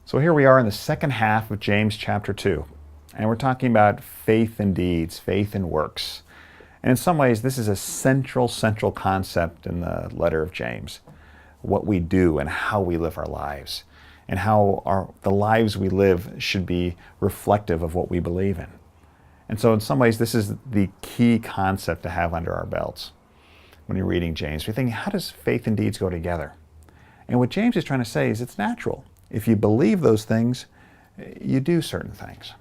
So here we are in the second half of James chapter 2, and we're talking about faith and deeds, faith and works. And in some ways, this is a central concept in the letter of James, what we do and how we live our lives, and how the lives we live should be reflective of what we believe in. And so in some ways, this is the key concept to have under our belts when you're reading James. You're thinking, how does faith and deeds go together? And what James is trying to say is it's natural. If you believe those things, you do certain things.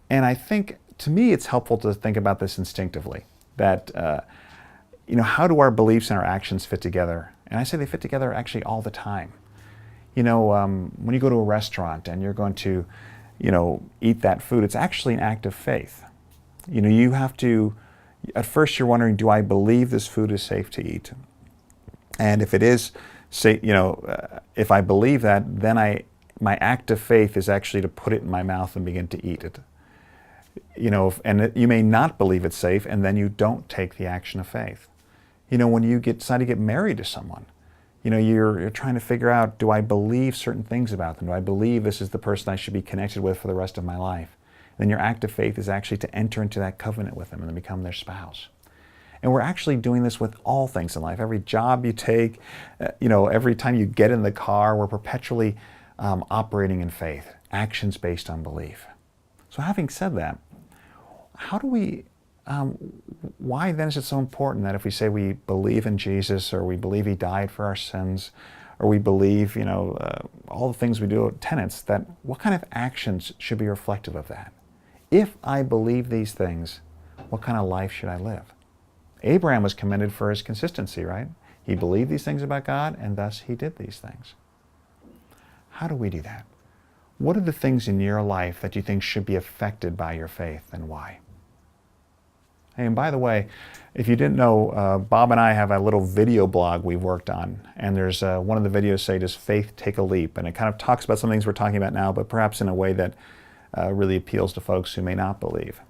And I think, to me, it's helpful to think about this instinctively, that, how do our beliefs and our actions fit together? And I say they fit together actually all the time. When you go to a restaurant and you're going to, eat that food, it's actually an act of faith. You have to, at first you're wondering, do I believe this food is safe to eat? And if it is, if I believe that, then my act of faith is actually to put it in my mouth and begin to eat it. And you may not believe it's safe, and then you don't take the action of faith. When you decide to get married to someone, you're trying to figure out, do I believe certain things about them? Do I believe this is the person I should be connected with for the rest of my life? Then your act of faith is actually to enter into that covenant with them and then become their spouse. And we're actually doing this with all things in life. Every job you take, every time you get in the car, we're perpetually operating in faith, actions based on belief. So having said that, how do we, why then is it so important that if we say we believe in Jesus, or we believe He died for our sins, or we believe, all the things we do, tenets, that what kind of actions should be reflective of that? If I believe these things, what kind of life should I live? Abraham was commended for his consistency, right? He believed these things about God, and thus he did these things. How do we do that? What are the things in your life that you think should be affected by your faith, and why? Hey, and by the way, if you didn't know, Bob and I have a little video blog we've worked on, and there's one of the videos say, does faith take a leap? And it kind of talks about some things we're talking about now, but perhaps in a way that really appeals to folks who may not believe.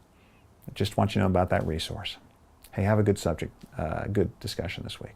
I just want you to know about that resource. Hey, have a good subject, good discussion this week.